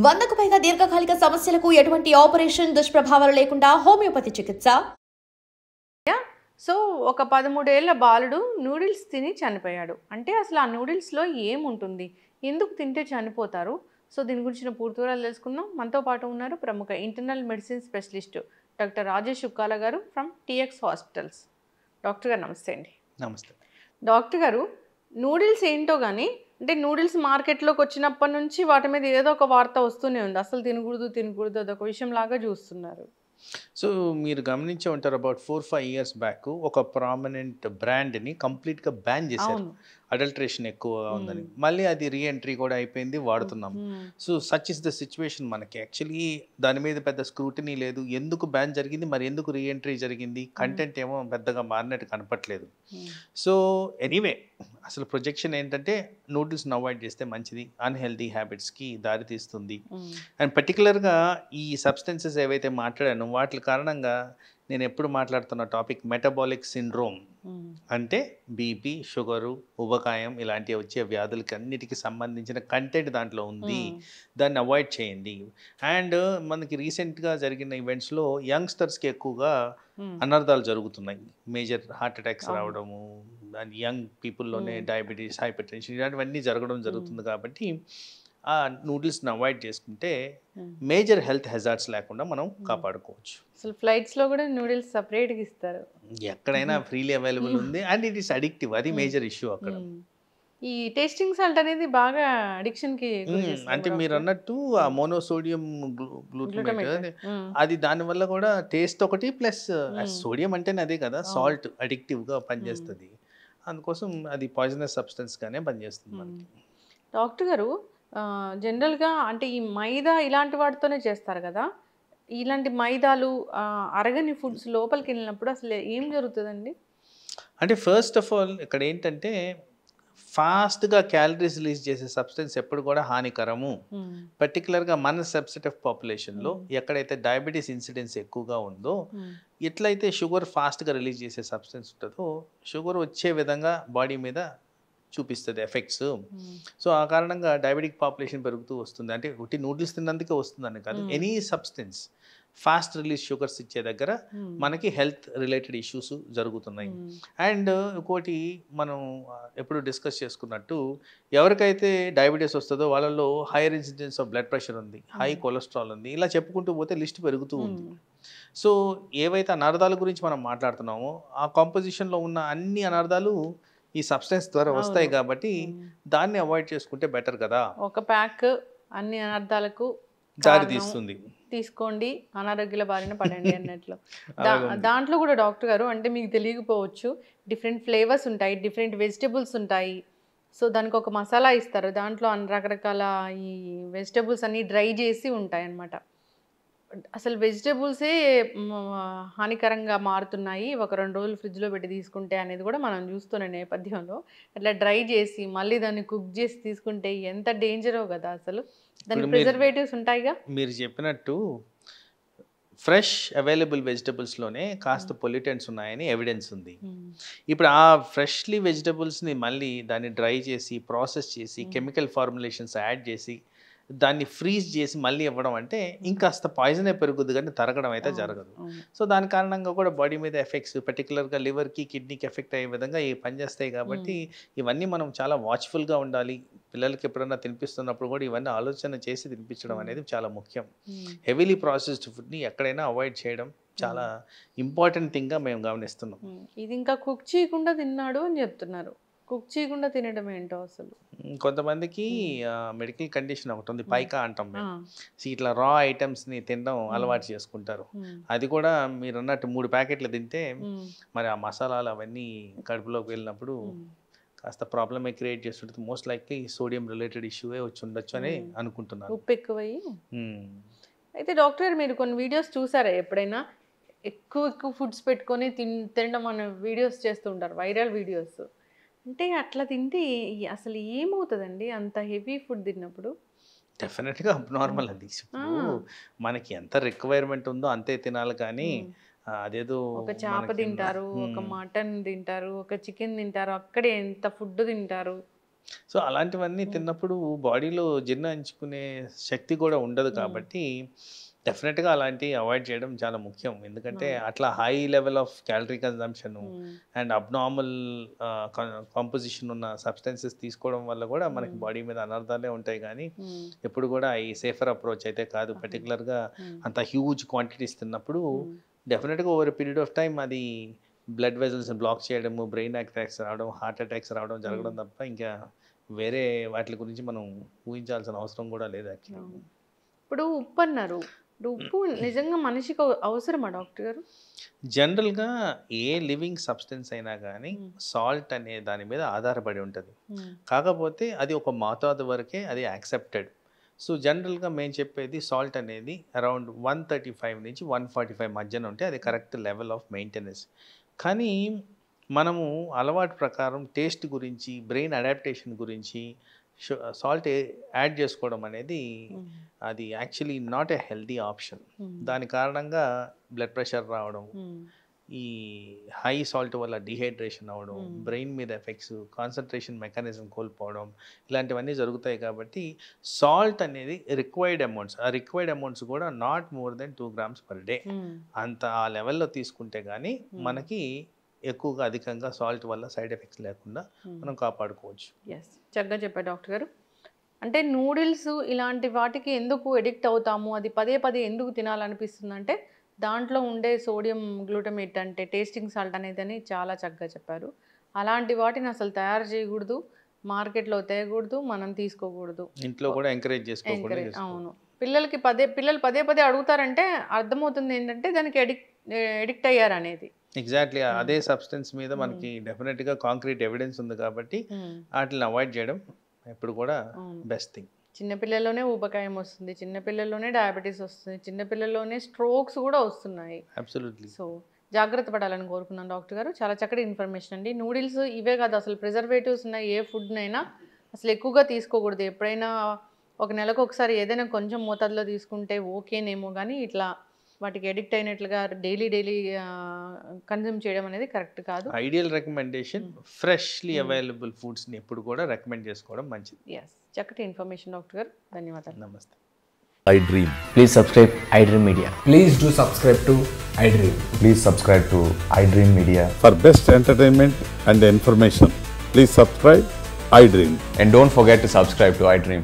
100కు పైగా దీర్ఘకాలిక సమస్యలకు ఎటువంటి ఆపరేషన్ దుష్ప్రభావాలు లేకుండా హోమియోపతి చికిత్స. సో ఒక 13 ఏళ్ల బాలుడు నూడిల్స్ తిని చనిపోయాడు. అంటే అసలు ఆ నూడిల్స్లో ఏముంటుంది, ఎందుకు తింటే చనిపోతారు? సో దీని గురించిన పూర్తి వివరాలు తెలుసుకుందాం. మనతో పాటు ఉన్నారు ప్రముఖ internal medicine specialist doctor Rajesh Chukkala garu from TX hospitals. Doctor గారు నమస్తే అండి. నమస్తే డాక్టర్ గారు, నూడిల్స్ ఏంటో కానీ అంటే నూడిల్స్ మార్కెట్లోకి వచ్చినప్పటి నుంచి వాటి మీద ఏదో ఒక వార్త వస్తూనే ఉంది. అసలు తినకూడదు అదొక విషయం లాగా చూస్తున్నారు. సో మీరు గమనించే ఉంటారు, అబౌట్ 4-5 ఇయర్స్ బ్యాక్ ఒక ప్రామినెంట్ బ్రాండ్ని కంప్లీట్గా బ్యాన్ చేశారు, అడల్ట్రేషన్ ఎక్కువగా ఉందని. మళ్ళీ అది రీఎంట్రీ కూడా అయిపోయింది, వాడుతున్నాం. So such is the situation. మనకి యాక్చువల్లీ దాని మీద పెద్ద స్క్రూటినీ లేదు. ఎందుకు బ్యాన్ జరిగింది, మరి ఎందుకు రీఎంట్రీ జరిగింది, కంటెంట్ ఏమో పెద్దగా మారినట్టు కనపట్లేదు. సో ఎనీవే, అసలు ప్రొజెక్షన్ ఏంటంటే నూడిల్స్ని అవాయిడ్ చేస్తే మంచిది, అన్హెల్దీ హ్యాబిట్స్కి దారి తీస్తుంది. అండ్ పర్టికులర్గా ఈ సబ్స్టెన్సెస్ ఏవైతే మాట్లాడానో వాటి కారణంగా నేను ఎప్పుడు మాట్లాడుతున్న టాపిక్ మెటబాలిక్ సిండ్రోమ్. అంటే బీపీ, షుగరు, ఉబకాయం ఇలాంటివి వచ్చే వ్యాధులకి అన్నిటికీ సంబంధించిన కంటెంట్ దాంట్లో ఉంది. దాన్ని అవాయిడ్ చేయండి. అండ్ మనకి రీసెంట్గా జరిగిన ఈవెంట్స్లో యంగ్స్టర్స్కి ఎక్కువగా అనర్థాలు జరుగుతున్నాయి. మేజర్ హార్ట్ అటాక్స్ రావడము, అండ్ యంగ్ పీపుల్లోనే డయాబెటీస్, హైపర్ టెన్షన్ ఇలాంటివన్నీ జరుగుతుంది. కాబట్టి ఆ నూడిల్స్ని అవాయిడ్ చేసుకుంటే మేజర్ హెల్త్ హెజార్డ్స్ లేకుండా మనం కాపాడుకోవచ్చు. అసలు ఫ్లైట్స్లో కూడా నూడిల్స్ సపరేట్గా ఇస్తారు, ఎక్కడైనా ఫ్రీలీ అవైలబుల్ ఉంది. అండ్ ఇట్ ఈస్ అడిక్టివ్, అది మేజర్ ఇష్యూ అక్కడ. ఈ టేస్టింగ్ సాల్ట్ అనేది బాగా అడిక్షన్కి, అంటే మీరు అన్నట్టు ఆ మోనోసోడియం గ్లూటమేట్ అది దానివల్ల కూడా టేస్ట్ ఒకటి, ప్లస్ సోడియం అంటేనే అదే కదా, సాల్ట్ అడిక్టివ్గా పనిచేస్తుంది. అందుకోసం అది పాయిజనస్ సబ్స్టెన్స్గానే పనిచేస్తుంది మనకి. డాక్టర్ గారు, జనరల్గా అంటే ఈ మైదా ఇలాంటి వాటితోనే చేస్తారు కదా, ఇలాంటి మైదాలు అరగని ఫుడ్స్ లోపలికి వెళ్ళినప్పుడు అసలు ఏం జరుగుతుందండి? అంటే ఫస్ట్ ఆఫ్ ఆల్ ఇక్కడ ఏంటంటే ఫాస్ట్గా క్యాలరీస్ రిలీజ్ చేసే సబ్స్టెన్స్ ఎప్పుడు కూడా హానికరము. పర్టికులర్గా మన సబ్సెట్ ఆఫ్ పాపులేషన్లో ఎక్కడైతే డయాబెటీస్ ఇన్సిడెన్స్ ఎక్కువగా ఉందో, ఎట్లయితే షుగర్ ఫాస్ట్గా రిలీజ్ చేసే సబ్స్టెన్స్ ఉంటుందో, షుగర్ వచ్చే విధంగా బాడీ మీద చూపిస్తుంది ఎఫెక్ట్స్. సో ఆ కారణంగా డయాబెటిక్ పాపులేషన్ పెరుగుతూ వస్తుంది. అంటే ఒకటి నూడిల్స్ తిన్నందుకే వస్తుందని కాదు, any substance fast release sugars ఇచ్చే దగ్గర మనకి హెల్త్ రిలేటెడ్ ఇష్యూస్ జరుగుతున్నాయి. అండ్ ఇంకోటి మనం ఎప్పుడు డిస్కస్ చేసుకున్నట్టు, ఎవరికైతే డయాబెటీస్ వస్తుందో వాళ్ళలో hire incidence of blood pressure ఉంది, హై కొలెస్ట్రాల్ ఉంది, ఇలా చెప్పుకుంటూ పోతే లిస్ట్ పెరుగుతూ ఉంది. సో ఏవైతే అనర్థాల గురించి మనం మాట్లాడుతున్నామో ఆ కాంపోజిషన్లో ఉన్న అన్ని అనర్థాలు ఈ సబ్స్టెన్స్ ద్వారా వస్తాయి. కాబట్టి దాన్ని అవాయిడ్ చేసుకుంటే బెటర్ కదా. ఒక ప్యాక్ అన్ని అనర్థాలకు దారి తీస్తుంది, తీసుకోండి, అనారోగ్యాల బారిన పడండి అన్నట్లు. దాంట్లో కూడా డాక్టర్ గారు, అంటే మీకు తెలియకపోవచ్చు, డిఫరెంట్ ఫ్లేవర్స్ ఉంటాయి, డిఫరెంట్ వెజిటబుల్స్ ఉంటాయి. సో దానికి ఒక మసాలా ఇస్తారు, దాంట్లో రకరకాల ఈ వెజిటబుల్స్ అన్నీ డ్రై చేసి ఉంటాయి అన్నమాట. అసలు వెజిటబుల్సే హానికరంగా మారుతున్నాయి ఒక 2 రోజులు ఫ్రిడ్జ్లో పెట్టి తీసుకుంటే అనేది కూడా మనం చూస్తున్న నేపథ్యంలో, అట్లా డ్రై చేసి మళ్ళీ దాన్ని కుక్ చేసి తీసుకుంటే ఎంత డేంజరో కదా. అసలు దానికి ప్రిజర్వేటివ్స్ ఉంటాయిగా. మీరు చెప్పినట్టు ఫ్రెష్ అవైలబుల్ వెజిటబుల్స్లోనే కాస్త పొల్యూటెంట్స్ ఉన్నాయని ఎవిడెన్స్ ఉంది. ఇప్పుడు ఆ ఫ్రెష్లీ వెజిటబుల్స్ని మళ్ళీ దాన్ని డ్రై చేసి ప్రాసెస్ చేసి కెమికల్ ఫార్ములేషన్స్ యాడ్ చేసి దాన్ని ఫ్రీజ్ చేసి మళ్ళీ ఇవ్వడం అంటే ఇంకాస్త పాయిజనే పెరుగుద్ది కానీ తరగడం అయితే జరగదు. సో దాని కారణంగా కూడా బాడీ మీద ఎఫెక్ట్స్, పర్టికులర్గా లివర్కి, కిడ్నీకి ఎఫెక్ట్ అయ్యే విధంగా ఇవి పనిచేస్తాయి. కాబట్టి ఇవన్నీ మనం చాలా వాచ్ఫుల్గా ఉండాలి. పిల్లలకి ఎప్పుడన్నా తినిపిస్తున్నప్పుడు కూడా ఇవన్నీ ఆలోచన చేసి తినిపించడం అనేది చాలా ముఖ్యం. హెవీలీ ప్రాసెస్డ్ ఫుడ్ని ఎక్కడైనా అవాయిడ్ చేయడం చాలా ఇంపార్టెంట్ థింగ్గా మేము గమనిస్తున్నాం. ఇది ఇంకా కుక్ చేయకుండా తిన్నాడు అని చెప్తున్నారు. కుక్ చేయకుండా తినడం ఏంటో అసలు. కొంతమందికి మెడికల్ కండిషన్ ఒకటి ఉంది, పైకా అంటాం మేము. ఇట్లా రా ఐటమ్స్ని తినడం అలవాటు చేసుకుంటారు. అది కూడా మీరు అన్నట్టు 3 ప్యాకెట్లు తింటే మరి ఆ మసాలాలు అవన్నీ కడుపులోకి వెళ్ళినప్పుడు కాస్త ప్రాబ్లమే క్రియేట్ చేస్తుంటుంది. మోస్ట్ లైక్లీ సోడియం రిలేటెడ్ ఇష్యూవే వచ్చి ఉండొచ్చు అని అనుకుంటున్నాను, ఉప్పు ఎక్కువయ్యి. అయితే డాక్టర్ గారు, మీరు కొన్ని వీడియోస్ చూసారా ఎప్పుడైనా? ఎక్కువ ఫుడ్స్ పెట్టుకొని తినడం అనే వీడియోస్ చేస్తూ ఉంటారు, వైరల్ వీడియోస్. అంటే అట్లా తింటే అసలు ఏమవుతుందండి అంత హెవీ ఫుడ్ తిన్నప్పుడు? డెఫినెట్గా అబ్నార్మల్ అది. ఇప్పుడు మనకి ఎంత రిక్వైర్మెంట్ ఉందో అంతే తినాలి. కానీ అదేదో ఒక చేప తింటారు, ఒక మటన్ తింటారు, ఒక చికెన్ తింటారు, అక్కడే ఎంత ఫుడ్ తింటారు. సో అలాంటివన్నీ తిన్నప్పుడు బాడీలో జీర్ణించుకునే శక్తి కూడా ఉండదు కాబట్టి డెఫినెట్గా అలాంటివి అవాయిడ్ చేయడం చాలా ముఖ్యం. ఎందుకంటే అట్లా high level of calorie consumption and abnormal composition ఉన్న సబ్స్టెన్సెస్ తీసుకోవడం వల్ల కూడా మనకి బాడీ మీద అనర్థాలే ఉంటాయి. కానీ ఎప్పుడు కూడా ఈ సేఫర్ అప్రోచ్ అయితే కాదు. పర్టికులర్గా అంత హ్యూజ్ క్వాంటిటీస్ తిన్నప్పుడు డెఫినెట్గా ఓవర్ పీరియడ్ ఆఫ్ టైం అది బ్లడ్ వెజల్స్ బ్లాక్ చేయడము, బ్రెయిన్ అటాక్స్ రావడం, హార్ట్ అటాక్స్ రావడం జరగడం తప్ప ఇంకా వేరే వాటి గురించి మనం ఊహించాల్సిన అవసరం కూడా లేదు యాక్చువల్లీ. ఇప్పుడు ఉప్పు అన్నారు, ఉప్పు నిజంగా మనిషికి అవసరమా డాక్టర్ గారు? జనరల్గా ఏ లివింగ్ సబ్స్టెన్స్ అయినా కానీ సాల్ట్ అనే దాని మీద ఆధారపడి ఉంటుంది. కాకపోతే అది ఒక మోతాదు వరకే అది యాక్సెప్టెడ్. సో జనరల్గా మేము చెప్పేది సాల్ట్ అనేది అరౌండ్ 135 నుంచి 145 మధ్యన ఉంటే అది కరెక్ట్ లెవెల్ ఆఫ్ మెయింటెనెన్స్. కానీ మనము అలవాటు ప్రకారం టేస్ట్ గురించి, బ్రెయిన్ అడాప్టేషన్ గురించి సాల్ట్ యాడ్ చేసుకోవడం అనేది అది actually not a healthy option. దాని కారణంగా బ్లడ్ ప్రెషర్ రావడం, ఈ హై సాల్ట్ వల్ల డిహైడ్రేషన్ అవ్వడం, బ్రెయిన్ మీద ఎఫెక్ట్స్, కాన్సన్ట్రేషన్ మెకానిజం కోల్పోవడం ఇలాంటివన్నీ జరుగుతాయి. కాబట్టి సాల్ట్ అనేది రిక్వైర్డ్ అమౌంట్స్, ఆ రిక్వైర్డ్ అమౌంట్స్ కూడా not more than 2 grams per day. అంత ఆ లెవెల్లో తీసుకుంటే కానీ మనకి ఎక్కువగా అధికంగా సాల్ట్ వల్ల సైడ్ ఎఫెక్ట్స్ లేకుండా మనం కాపాడుకోవచ్చు. ఎస్, చక్కగా చెప్పారు డాక్టర్ గారు. అంటే నూడిల్స్ ఇలాంటి వాటికి ఎందుకు ఎడిక్ట్ అవుతాము, అది పదే పదే ఎందుకు తినాలనిపిస్తుంది అంటే దాంట్లో ఉండే సోడియం గ్లూటమేట్ అంటే టేస్టింగ్ సాల్ట్ అనేది చాలా చక్కగా చెప్పారు. అలాంటి వాటిని అసలు తయారు చేయకూడదు, మార్కెట్లో తేయకూడదు, మనం తీసుకోకూడదు, ఇంట్లో కూడా ఎంకరేజ్ చేసుకోకూడదు. అవును, పిల్లలు పదే పదే అడుగుతారంటే అర్థమవుతుంది ఏంటంటే దానికి ఎడిక్ట్ అయ్యారు అనేది. ఎగ్జాక్ట్లీ అదే సబ్స్టెన్స్ మీద మనకి డెఫినెట్గా కాంక్రీట్ ఎవిడెన్స్ ఉంది కాబట్టి వాటిని అవాయిడ్ చేయడం ఎప్పుడు కూడా బెస్ట్ థింగ్. చిన్నపిల్లల్లోనే ఊబకాయం వస్తుంది, చిన్నపిల్లల్లోనే డయాబెటీస్ వస్తుంది, చిన్నపిల్లల్లోనే స్ట్రోక్స్ కూడా వస్తున్నాయి. అబ్సల్యూట్లీ. సో జాగ్రత్త పడాలని కోరుకున్నాను డాక్టర్ గారు. చాలా చక్కటి ఇన్ఫర్మేషన్ అండి. నూడిల్స్ ఇవే కాదు, అసలు ప్రిజర్వేటివ్స్ ఉన్న ఏ ఫుడ్నైనా అసలు ఎక్కువగా తీసుకోకూడదు. ఎప్పుడైనా ఒక నెలకు ఒకసారి ఏదైనా కొంచెం మోతాదులో తీసుకుంటే ఓకేనేమో, కానీ ఇట్లా వాటికి ఎడిక్ట్ అయినట్లుగా డైలీ కన్జ్యూమ్ చేయడం అనేది కరెక్ట్ కాదు. ఐడియల్ రికమెండేషన్ ఫ్రెష్లీ అవైలబుల్ ఫుడ్స్ని ఎప్పుడు కూడా రికమెండ్ చేసుకోవడం మంచిది. ఎస్, చక్కటి ఇన్ఫర్మేషన్ డాక్టర్ గారు, ధన్యవాదాలు. నమస్తే. iDream. Please subscribe iDream Media. Please do subscribe to iDream. Please subscribe to iDream Media. For best entertainment and information, please subscribe iDream. And don't forget to subscribe to iDream.